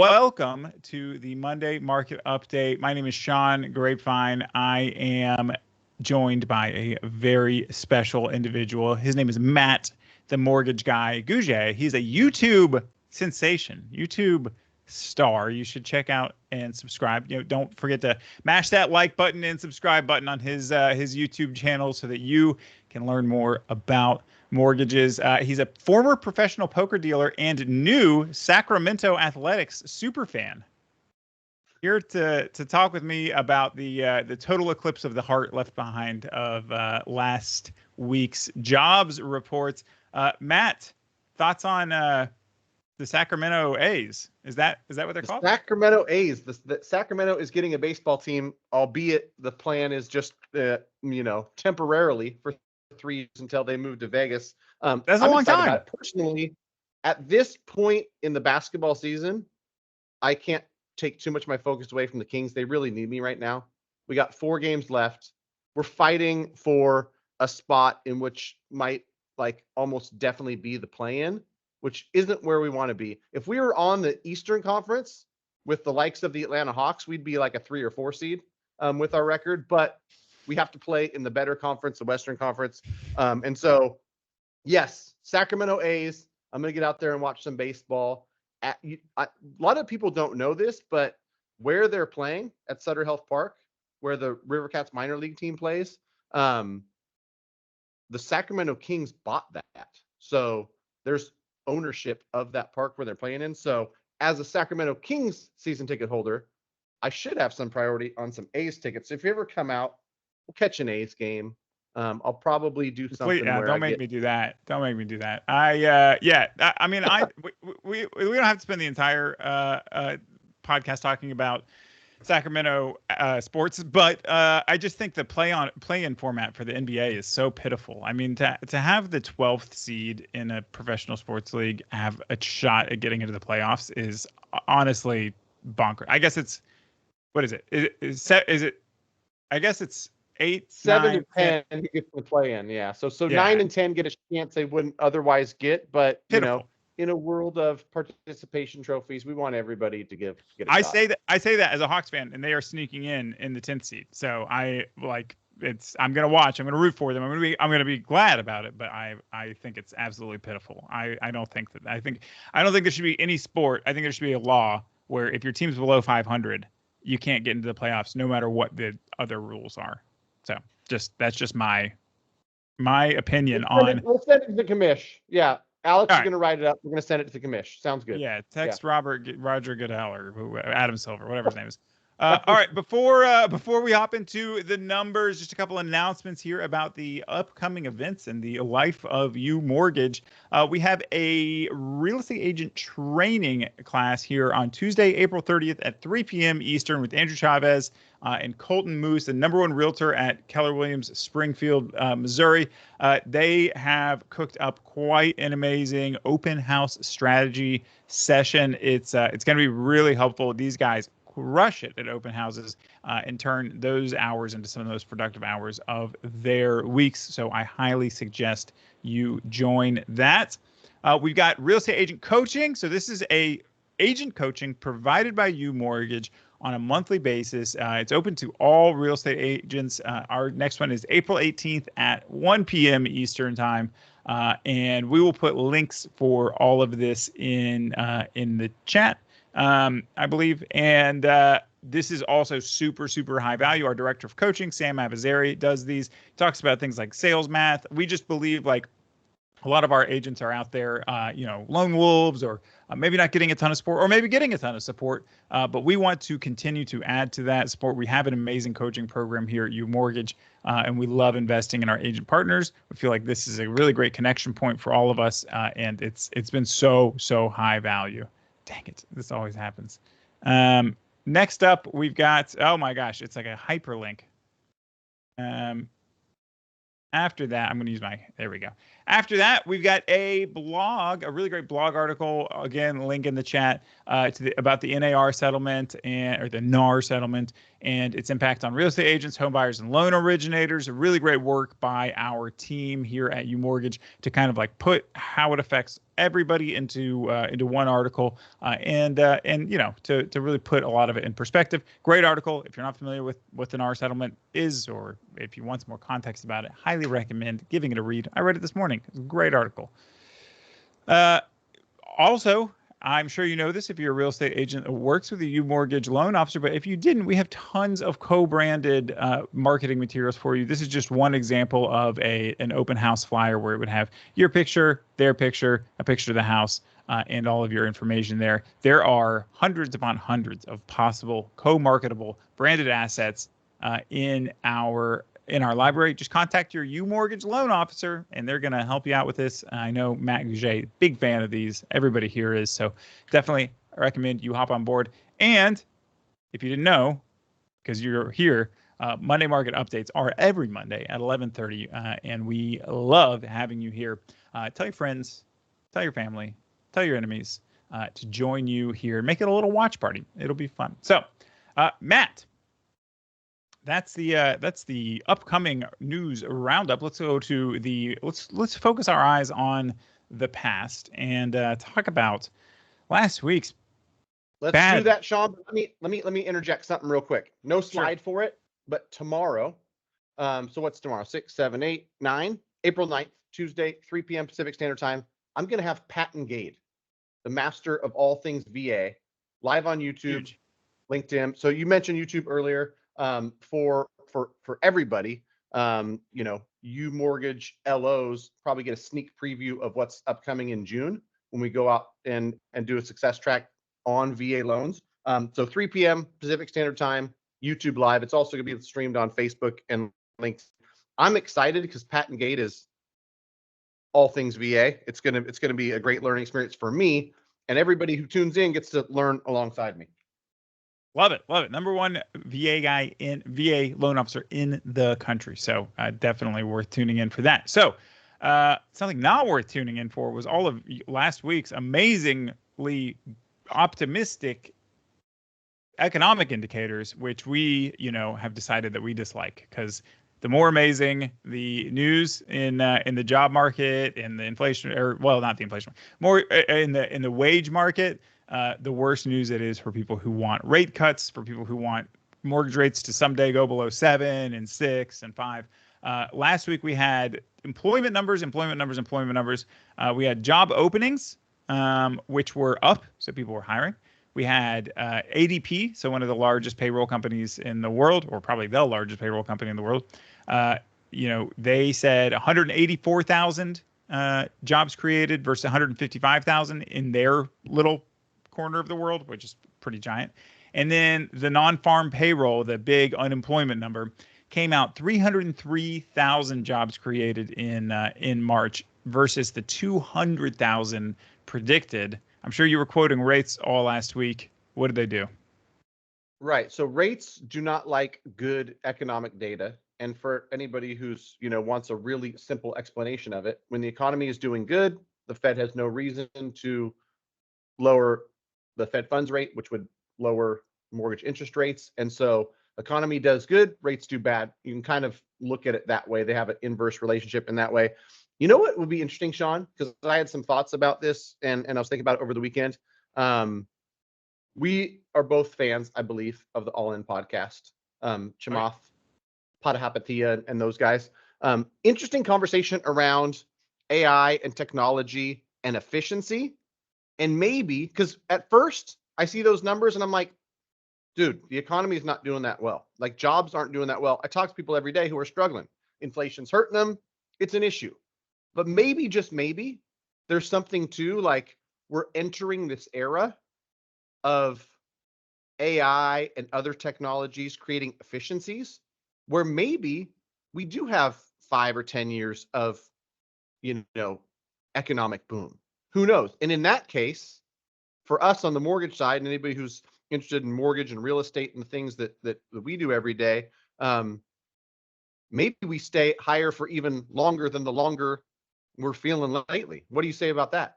Welcome to the Monday Market Update. My name is Sean Grapevine. I am joined by a very special individual. His name is Matt, the mortgage guy, Gougé. He's a YouTube sensation, YouTube star. You should check out and subscribe. Don't forget to mash that like button and subscribe button on his YouTube channel so that you can learn more about mortgages. He's a former professional poker dealer and new Sacramento Athletics super fan. Here to talk with me about the total eclipse of the heart left behind of last week's jobs reports. Matt, thoughts on the Sacramento A's? Is that what they're called? Sacramento A's. The Sacramento is getting a baseball team, albeit the plan is just temporarily for 3 years until they move to Vegas. That's a long time. Personally, at this point in the basketball season, I can't take too much of my focus away from the Kings. They really need me right now. We got 4 games left. We're fighting for a spot in which might almost definitely be the play-in, which isn't where we want to be. If we were on the Eastern Conference with the likes of the Atlanta Hawks, we'd be like a 3 or 4 seed with our record, but we have to play in the better conference, the Western Conference. And so, yes, Sacramento A's, I'm going to get out there and watch some baseball. A lot of people don't know this, but where they're playing at Sutter Health Park, where the River Cats minor league team plays, the Sacramento Kings bought that. So there's ownership of that park where they're playing in. So as a Sacramento Kings season ticket holder, I should have some priority on some A's tickets. So if you ever come out, we'll catch an A's game. I'll probably do something. Don't make me do that. Don't make me do that. We don't have to spend the entire podcast talking about Sacramento sports, but I just think the play-in format for the NBA is so pitiful. I mean, to have the 12th seed in a professional sports league have a shot at getting into the playoffs is honestly bonkers. I guess it's what is it? Is it? I guess it's 8, 7 to 10 to get the play-in. Yeah. So 9 and 10 get a chance they wouldn't otherwise get, but pitiful. In a world of participation trophies, we want everybody to get a I shot. say that as a Hawks fan, and they are sneaking in the 10th seed. So I'm gonna watch. I'm gonna root for them. I'm gonna be glad about it. But I think it's absolutely pitiful. I don't think there should be any sport. I think there should be a law where if your team's below 500, you can't get into the playoffs, no matter what the other rules are. So that's just my opinion on. We'll send it to the commish. Yeah. Alex is going to write it up. We're going to send it to the commish. Sounds good. Yeah, text Roger Goodell or Adam Silver, whatever his name is. All right, before we hop into the numbers, just a couple announcements here about the upcoming events in the life of UMortgage. We have a real estate agent training class here on Tuesday, April 30th at 3 p.m. Eastern with Andrew Chavez and Colton Moose, the #1 realtor at Keller Williams, Springfield, Missouri. They have cooked up quite an amazing open house strategy session. It's going to be really helpful. These guys crush it at open houses and turn those hours into some of the most productive hours of their weeks. So I highly suggest you join that. We've got real estate agent coaching. So this is a agent coaching provided by UMortgage on a monthly basis. It's open to all real estate agents. Our next one is April 18th at 1 p.m. Eastern time. And we will put links for all of this in the chat, I believe. And this is also super, super high value. Our director of coaching, Sam Avazari, does these. He talks about things like sales math. We just believe a lot of our agents are out there, lone wolves, or maybe not getting a ton of support, or maybe getting a ton of support. But we want to continue to add to that support. We have an amazing coaching program here at UMortgage, and we love investing in our agent partners. We feel like this is a really great connection point for all of us, and it's been so high value. Dang it, this always happens. Next up, we've got, oh my gosh, it's like a hyperlink. After that, I'm going to use there we go. After that, we've got a blog, a really great blog article, again, link in the chat, about the NAR settlement or the NAR settlement and its impact on real estate agents, home buyers, and loan originators. A really great work by our team here at UMortgage to kind of put how it affects everybody into one article, and to really put a lot of it in perspective. Great article. If you're not familiar with what an R settlement is, or if you want some more context about it, highly recommend giving it a read. I read it this morning. It's a great article. Also, I'm sure you know this if you're a real estate agent that works with a UMortgage loan officer, but if you didn't, we have tons of co-branded marketing materials for you. This is just one example of an open house flyer where it would have your picture, their picture, a picture of the house, and all of your information there. There are hundreds upon hundreds of possible co-marketable branded assets in our library. Just contact your UMortgage loan officer, and they're going to help you out with this. I know Matt Gougé, big fan of these. Everybody here is. So definitely recommend you hop on board. And if you didn't know, because you're here, Monday market updates are every Monday at 11:30, and we love having you here. Tell your friends, tell your family, tell your enemies to join you here. Make it a little watch party. It'll be fun. So, Matt, that's the upcoming news roundup. Let's go to let's focus our eyes on the past and talk about last week's. Let's do that, Sean. Let me interject something real quick. No slide for it, but tomorrow. So what's tomorrow? 6, 7, 8, 9, April 9th, Tuesday, 3 p.m. Pacific Standard Time. I'm gonna have Pat and Gade, the master of all things VA, live on YouTube, Huge. LinkedIn. So you mentioned YouTube earlier. For everybody, UMortgage LOs probably get a sneak preview of what's upcoming in June when we go out and do a success track on VA loans. So 3 p.m. Pacific Standard Time, YouTube live. It's also going to be streamed on Facebook and links. I'm excited because Pat and Gate is all things VA. It's gonna be a great learning experience for me, and everybody who tunes in gets to learn alongside me. Love it. Number one VA loan officer in the country. So definitely worth tuning in for that. So something not worth tuning in for was all of last week's amazingly optimistic economic indicators, which we, have decided that we dislike, because the more amazing the news in the job market, in the inflation, not the inflation, more in the wage market, the worse news it is for people who want rate cuts, for people who want mortgage rates to someday go below 7 and 6 and 5. Last week we had employment numbers. We had job openings, which were up, so people were hiring. We had ADP, so one of the largest payroll companies in the world, or probably the largest payroll company in the world. They said 184,000 jobs created versus 155,000 in their little corner of the world, which is pretty giant. And then the non-farm payroll, the big unemployment number, came out 303,000 jobs created in March versus the 200,000 predicted. I'm sure you were quoting rates all last week. What did they do? Right. So rates do not like good economic data. And for anybody who's, wants a really simple explanation of it, when the economy is doing good, the Fed has no reason to lower the Fed funds rate, which would lower mortgage interest rates. And so economy does good, rates do bad. You can kind of look at it that way. They have an inverse relationship in that way. You know what would be interesting, Sean? Because I had some thoughts about this and I was thinking about it over the weekend. We are both fans, I believe, of the All In podcast. Chamath, Padahapatia, and those guys. Interesting conversation around AI and technology and efficiency. And maybe, because at first I see those numbers and I'm like, dude, the economy is not doing that well. Like jobs aren't doing that well. I talk to people every day who are struggling. Inflation's hurting them. It's an issue. But maybe, just maybe, there's something to like we're entering this era of AI and other technologies creating efficiencies where maybe we do have 5 or 10 years of, economic boom. Who knows? And in that case, for us on the mortgage side, and anybody who's interested in mortgage and real estate and the things that we do every day, maybe we stay higher for even longer than the longer we're feeling lately. What do you say about that?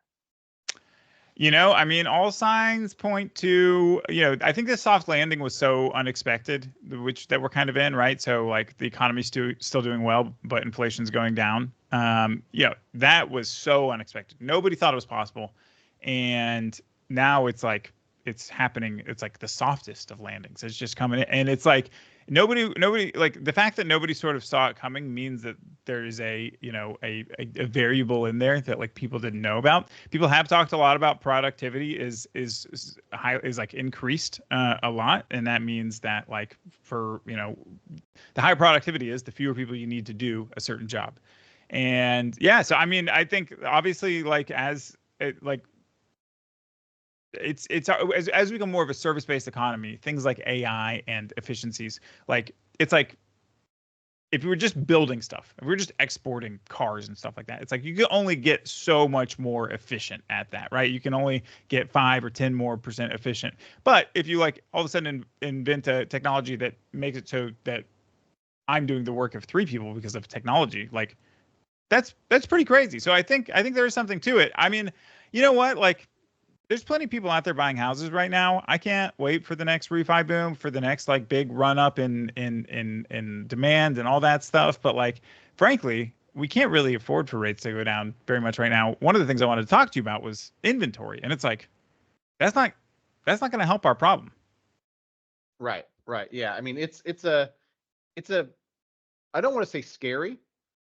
All signs point to, I think the soft landing was so unexpected, that we're kind of in, right? So like the economy's still doing well, but inflation's going down. That was so unexpected. Nobody thought it was possible. And now it's like it's happening. It's like the softest of landings. It's just coming in. And it's like nobody like the fact that nobody sort of saw it coming means that there is a variable in there that like people didn't know about. People have talked a lot about productivity is like increased a lot, and that means that like for the higher productivity is, the fewer people you need to do a certain job. And yeah, so I mean, I think obviously like as it like it's as we become more of a service-based economy, things like AI and efficiencies, like it's like if you were just building stuff, if we were just exporting cars and stuff like that, it's like you can only get so much more efficient at that, right? You can only get 5 or 10% more efficient. But if you like all of a sudden invent a technology that makes it so that I'm doing the work of 3 people because of technology, like that's pretty crazy. So I think there's something to it. I mean, you know what? Like there's plenty of people out there buying houses right now. I can't wait for the next refi boom, for the next like big run up in demand and all that stuff. But like, frankly, we can't really afford for rates to go down very much right now. One of the things I wanted to talk to you about was inventory, and it's like that's not going to help our problem. Right. Yeah. I mean, it's a I don't want to say scary,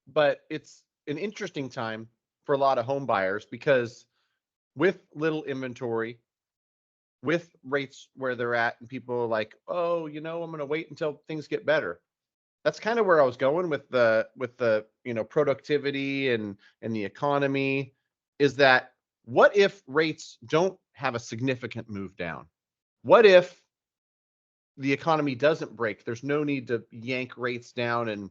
but it's an interesting time for a lot of home buyers because with little inventory, with rates where they're at, and people are like, oh, I'm going to wait until things get better. That's kind of where I was going with the productivity and the economy, is that what if rates don't have a significant move down? What if the economy doesn't break? There's no need to yank rates down. And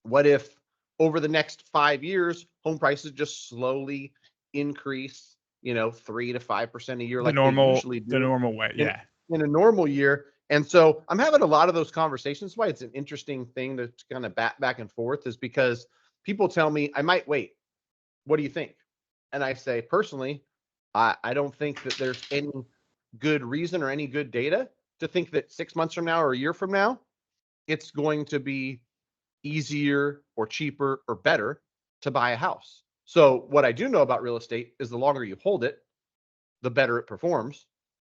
what if over the next 5 years, home prices just slowly increase, 3 to 5% a year, like they usually do. The normal way, yeah. In a normal year. And so I'm having a lot of those conversations. That's why it's an interesting thing to kind of bat back and forth, is because people tell me I might wait. What do you think? And I say, personally, I don't think that there's any good reason or any good data to think that 6 months from now or a year from now, it's going to be easier or cheaper or better to buy a house. So what I do know about real estate is the longer you hold it, the better it performs.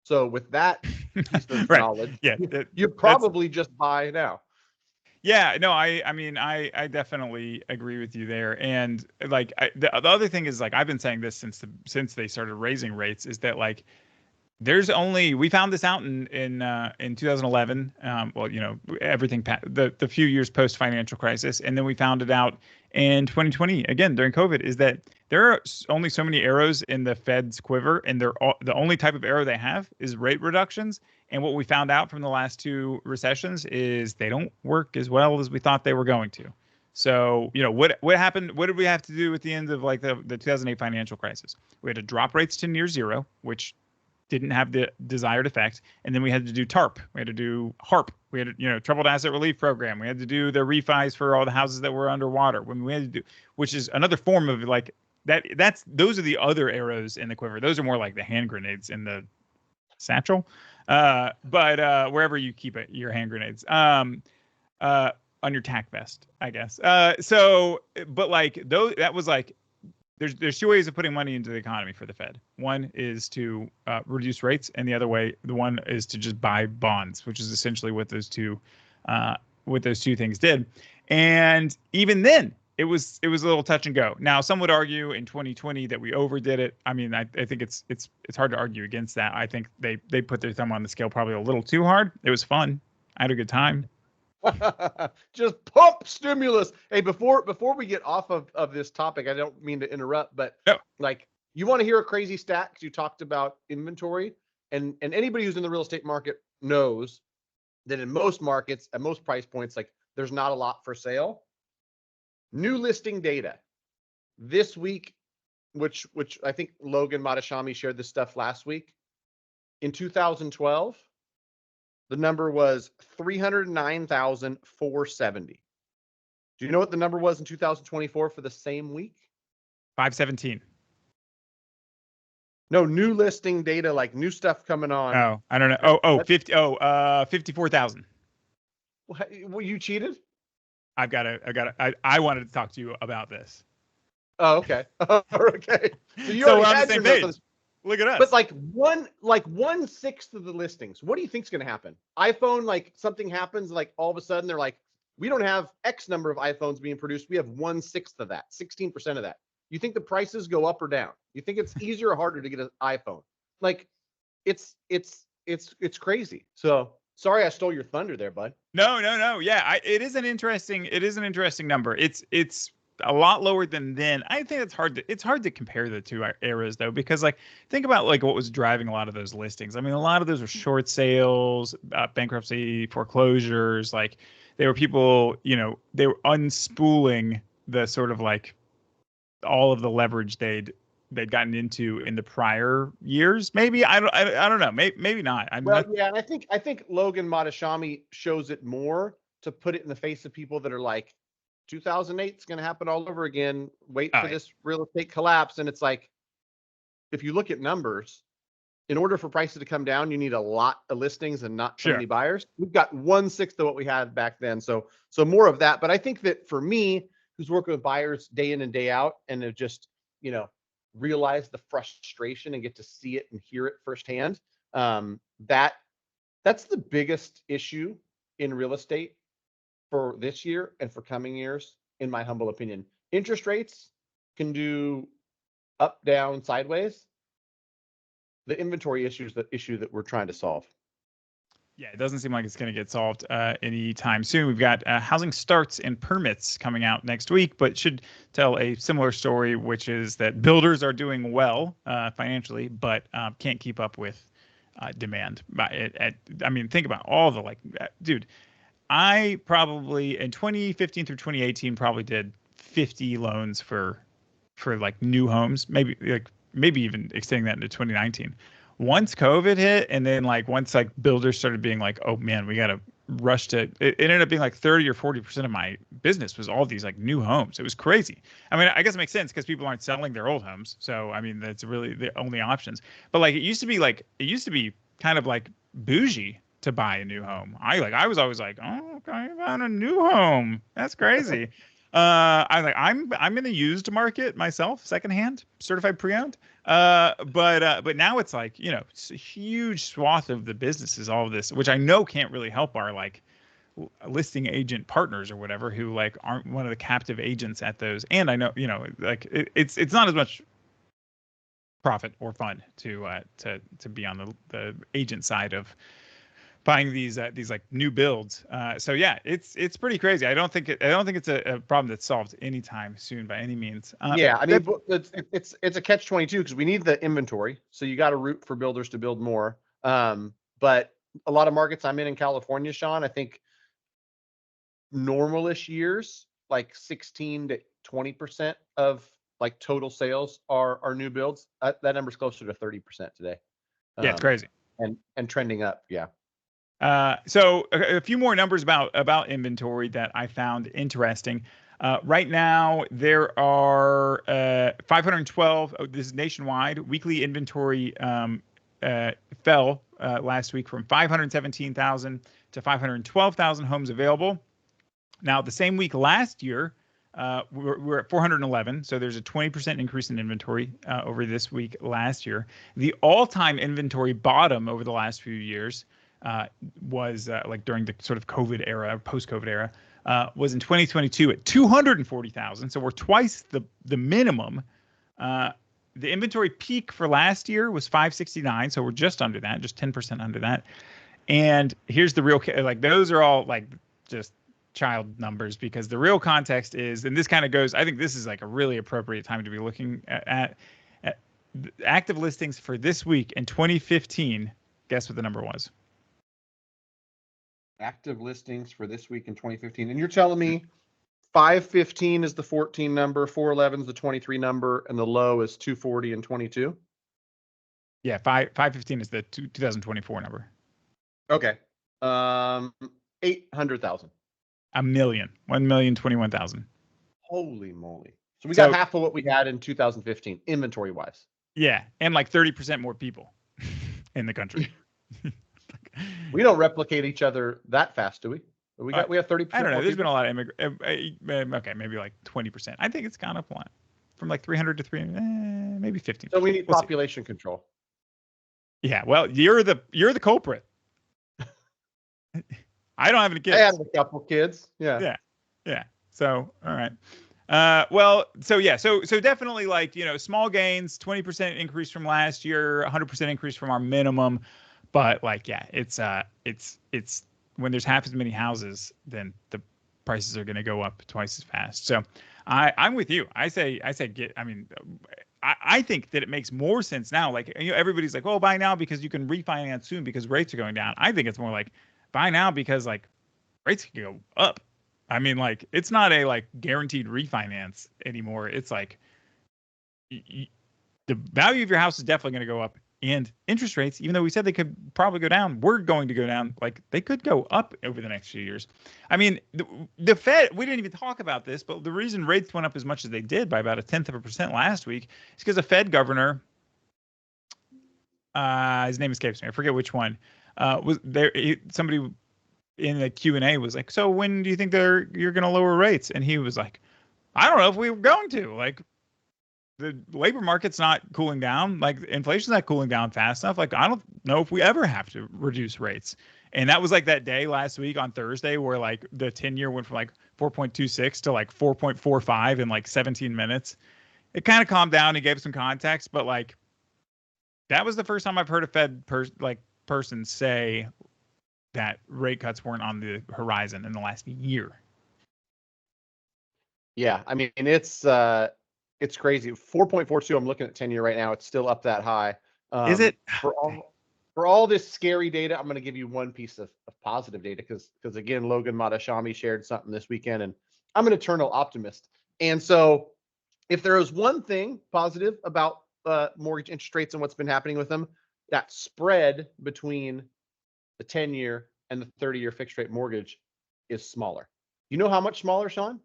So with that piece of right. knowledge, yeah, you probably just buy now. Yeah, no, I mean, I definitely agree with you there. And like the other thing is, like I've been saying this since they started raising rates, is that like we found this out in 2011. Well, everything the few years post financial crisis, and then we found it out in 2020 again during COVID. Is that there are only so many arrows in the Fed's quiver, and the only type of arrow they have is rate reductions. And what we found out from the last 2 recessions is they don't work as well as we thought they were going to. So, what happened? What did we have to do at the end of like the 2008 financial crisis? We had to drop rates to near zero, which didn't have the desired effect. And then we had to do TARP. We had to do HARP. We had to, Troubled Asset Relief Program. We had to do the refis for all the houses that were underwater. When we had to do, which is another form of like that. Those are the other arrows in the quiver. Those are more like the hand grenades in the satchel. But wherever you keep it, your hand grenades. On your tack vest, I guess. But like those, that was like, there's 2 ways of putting money into the economy for the Fed. One is to reduce rates, and the one is to just buy bonds, which is essentially what those two things did. And even then, it was a little touch and go. Now, some would argue in 2020 that we overdid it. I mean, I think it's hard to argue against that. I think they put their thumb on the scale probably a little too hard. It was fun. I had a good time. Just pump stimulus. Hey, before we get off of this topic, I don't mean to interrupt, but no. Like, you want to hear a crazy stat? Because you talked about inventory, and anybody who's in the real estate market knows that in most markets, at most price points, like there's not a lot for sale. New listing data this week, which I think Logan Matashami shared this stuff last week. In 2012, the number was 309,470. Do you know what the number was in 2024 for the same week? 517. No, new listing data, like new stuff coming on. Oh, I don't know. 54,000. Well, you cheated? I wanted to talk to you about this. Oh, okay. Okay. So you So already we're on the had same your notes on page. this. Look at us. But like 1/6 of the listings, what do you think's going to happen? iPhone, like something happens, like all of a sudden they're like, we don't have X number of iPhones being produced. We have 1/6 of that, 16% of that. You think the prices go up or down? You think it's easier or harder to get an iPhone? Like, it's crazy. So sorry I stole your thunder there, bud. No. Yeah, it is an interesting number. It's a lot lower than then. I think it's hard to compare the two eras though, because like think about like what was driving a lot of those listings. I mean, a lot of those were short sales, bankruptcy, foreclosures. Like they were people, they were unspooling the sort of like all of the leverage they'd gotten into in the prior years. Maybe I don't know. Maybe not. I'm Well, not. yeah, and I think Logan Matashami shows it more to put it in the face of people that are like, 2008 is going to happen all over again. Wait Oh, for yeah. this real estate collapse. And it's like, if you look at numbers, in order for prices to come down, you need a lot of listings and not so Sure. many buyers. We've got 1/6 of what we had back then. So more of that. But I think that for me, who's working with buyers day in and day out, and have just, realize the frustration and get to see it and hear it firsthand, that's the biggest issue in real estate for this year and for coming years, in my humble opinion. Interest rates can do up, down, sideways. The inventory issue is the issue that we're trying to solve. Yeah, it doesn't seem like it's going to get solved anytime soon. We've got housing starts and permits coming out next week, but should tell a similar story, which is that builders are doing well financially, but can't keep up with demand. I mean, think about all the dude. I probably in 2015 through 2018 probably did 50 loans for like new homes, maybe even extending that into 2019. Once COVID hit, and then like once like builders started being like, oh man, we got to rush to. It ended up being like 30 or 40% of my business was all these like new homes. It was crazy. I mean, I guess it makes sense because people aren't selling their old homes, so I mean that's really the only options. But like it used to be kind of like bougie to buy a new home. I was always like, oh, okay, I found a new home. That's crazy. I'm in the used market myself, secondhand, certified pre-owned. But now it's like, it's a huge swath of the business is all of this, which I know can't really help our like listing agent partners or whatever who like aren't one of the captive agents at those. And I know, like it's not as much profit or fun to be on the agent side of buying these like new builds. So yeah, it's pretty crazy. I don't think it's a problem that's solved anytime soon by any means. Yeah, I mean, it's a catch-22 because we need the inventory. So you got to root for builders to build more. But a lot of markets I'm in California, Sean, I think normalish years, like 16 to 20% of like total sales are new builds. That number's closer to 30% today. Yeah, it's crazy. And trending up. Yeah. So a few more numbers about inventory that I found interesting. Right now, there are 512. Oh, this is nationwide. Weekly inventory fell last week from 517,000 to 512,000 homes available. Now, the same week last year, we're at 411. So there's a 20% increase in inventory over this week last year. The all-time inventory bottom over the last few years was like during the sort of COVID era, post-COVID era, was in 2022 at 240,000. So we're twice the minimum. The inventory peak for last year was 569. So we're just under that, just 10% under that. And here's the real, like those are all like just child numbers because the real context is, and this kind of goes, I think this is like a really appropriate time to be looking at active listings for this week in 2015. Guess what the number was? Active listings for this week in 2015. And you're telling me 515 is the 14 number, 411 is the 23 number, and the low is 240 and 22? Yeah, 515 is the 2024 number. Okay. 800,000. A million. 1,021,000. Holy moly. So we got half of what we had in 2015, inventory wise. Yeah. And like 30% more people in the country. We don't replicate each other that fast, do we? We have 30%. I don't know. There's been a lot of okay, maybe like 20%. I think it's gone up a lot. from like 300 to maybe 15. So we need We'll population control. Yeah, well, you're the culprit. I don't have any kids. I had a couple kids. Yeah. Yeah. So, all right. Well, so definitely like, small gains, 20% increase from last year, 100% increase from our minimum. But like, yeah, it's when there's half as many houses, then the prices are going to go up twice as fast. So I'm with you. I say I think that it makes more sense now. Like, everybody's like, oh, buy now because you can refinance soon because rates are going down. I think it's more like buy now because like rates can go up. I mean, like, it's not a like guaranteed refinance anymore. It's like the value of your house is definitely going to go up, and interest rates, even though we said they could probably go down, we're going to go down. Like, they could go up over the next few years. I mean, the Fed, we didn't even talk about this, but the reason rates went up as much as they did by about 0.1% last week is because the Fed governor, his name escapes me, I forget which one, was there. Somebody in the Q&A was like, so when do you think you're going to lower rates? And he was like, I don't know if we were going to. Like, the labor market's not cooling down. Like, inflation's not cooling down fast enough. Like, I don't know if we ever have to reduce rates. And that was like that day last week on Thursday where like the 10-year went from like 4.26 to like 4.45 in like 17 minutes. It kind of calmed down. He gave some context, but like, that was the first time I've heard a Fed person say that rate cuts weren't on the horizon in the last year. Yeah, I mean, it's crazy. 4.42. I'm looking at 10-year right now. It's still up that high. Is it? For all this scary data, I'm going to give you one piece of positive data because again, Logan Madashami shared something this weekend, and I'm an eternal optimist. And so, if there is one thing positive about mortgage interest rates and what's been happening with them, that spread between the 10-year and the 30-year fixed rate mortgage is smaller. You know how much smaller, Sean?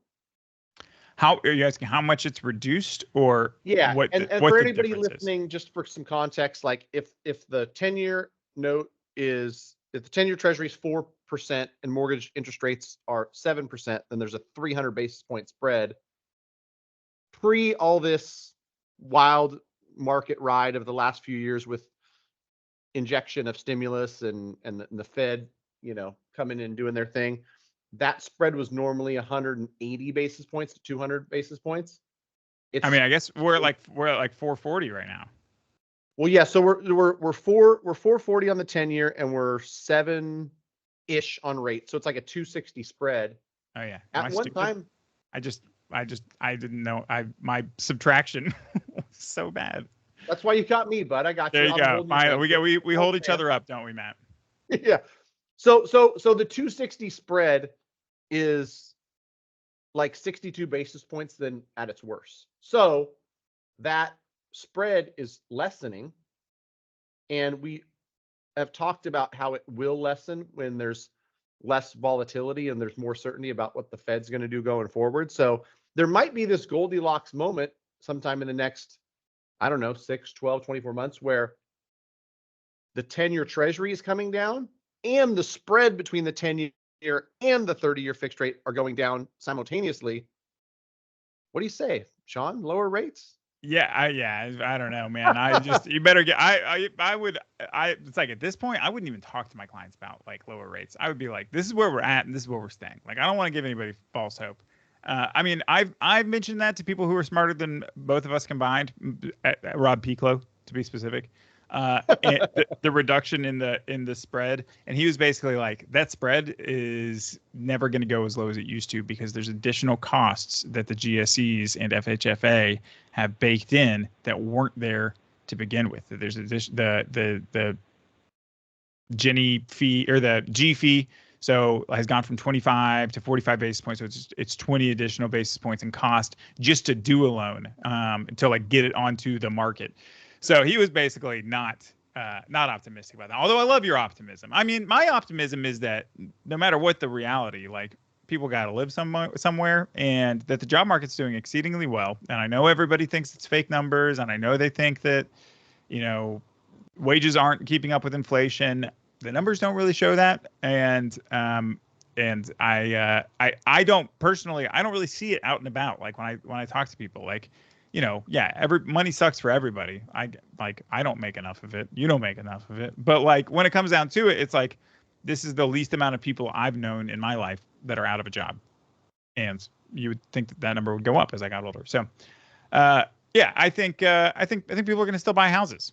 How are you asking? How much it's reduced, or yeah? What? And what for the anybody difference listening, just for some context, like if the 10-year note is, if the 10-year Treasury is 4% and mortgage interest rates are 7%, then there's a 300 basis point spread. Pre all this wild market ride of the last few years with injection of stimulus and the Fed, coming in and doing their thing, that spread was normally 180 basis points to 200 basis points. I mean, I guess we're at like 440 right now. Well, yeah. So we're 440 on the 10-year and we're 7-ish on rate. So it's like a 260 spread. Oh yeah. At one time, I didn't know. My subtraction was so bad. That's why you got me, bud. I got you. There you go. Finally, we hold each other up, don't we, Matt? Yeah. So the 260 spread is like 62 basis points then at its worst. So that spread is lessening, and we have talked about how it will lessen when there's less volatility and there's more certainty about what the Fed's going to do going forward. So there might be this Goldilocks moment sometime in the next, I don't know, 6, 12, 24 months where the 10-year Treasury is coming down and the spread between the 10-year and the 30-year fixed rate are going down simultaneously. What do you say, Sean? Lower rates? Yeah, I don't know, man. You better get. It's like at this point, I wouldn't even talk to my clients about like lower rates. I would be like, this is where we're at, and this is where we're staying. Like, I don't want to give anybody false hope. I mean, I've mentioned that to people who are smarter than both of us combined, Rob Piclo to be specific. And the reduction in the spread, and he was basically like, that spread is never going to go as low as it used to because there's additional costs that the GSEs and FHFA have baked in that weren't there to begin with. There's the Ginny fee or the G fee. So has gone from 25 to 45 basis points. So it's 20 additional basis points in cost just to do a loan, to like get it onto the market. So he was basically not optimistic about that. Although I love your optimism. I mean, my optimism is that no matter what the reality, like, people got to live somewhere, and that the job market's doing exceedingly well. And I know everybody thinks it's fake numbers, and I know they think that, wages aren't keeping up with inflation. The numbers don't really show that. And I don't personally, I don't really see it out and about. Like when I talk to people, like, money sucks for everybody. I don't make enough of it. You don't make enough of it. But like when it comes down to it, it's like this is the least amount of people I've known in my life that are out of a job, and you would think that number would go up as I got older. So, I think people are going to still buy houses.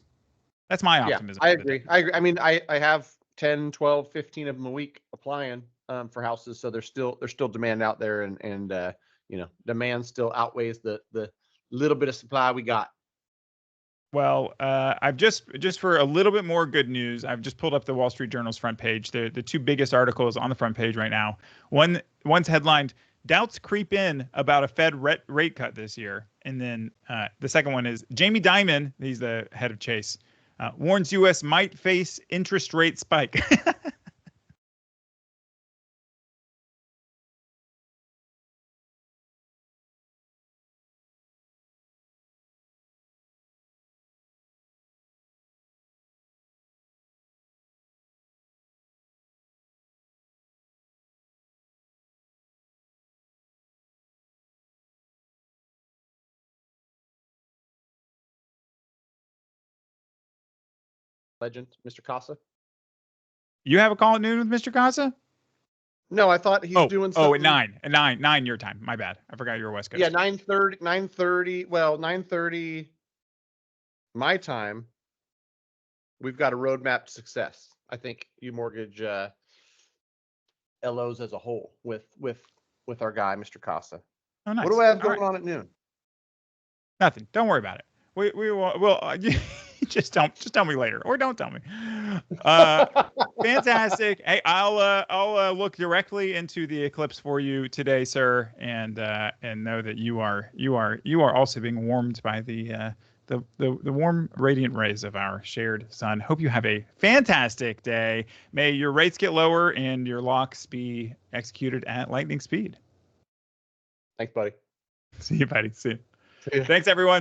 That's my optimism. I agree. I mean, I have 10, 12, 15 of them a week applying for houses, so there's still demand out there, and demand still outweighs the little bit of supply we got. Well, I've just for a little bit more good news, I've just pulled up the Wall Street Journal's front page. The two biggest articles on the front page right now. One's headlined "Doubts Creep In About a Fed Rate Cut This Year," and then the second one is Jamie Dimon, he's the head of Chase, warns U.S. might face interest rate spike. Legend, Mr. Casa. You have a call at noon with Mr. Casa? No, I thought he's doing something. At 9 your time. My bad. I forgot you were West Coast. Yeah, 9:30. Well, 9:30 my time. We've got a roadmap to success. I think UMortgage LOs as a whole with our guy, Mr. Casa. Oh, nice. What do I have going on at noon? Nothing. Don't worry about it. We will. Just tell me later, or don't tell me. Fantastic. Hey, I'll look directly into the eclipse for you today, sir, and know that you are also being warmed by the warm radiant rays of our shared sun. Hope you have a fantastic day. May your rates get lower and your locks be executed at lightning speed. Thanks, buddy. See you, buddy. See you. Thanks, everyone.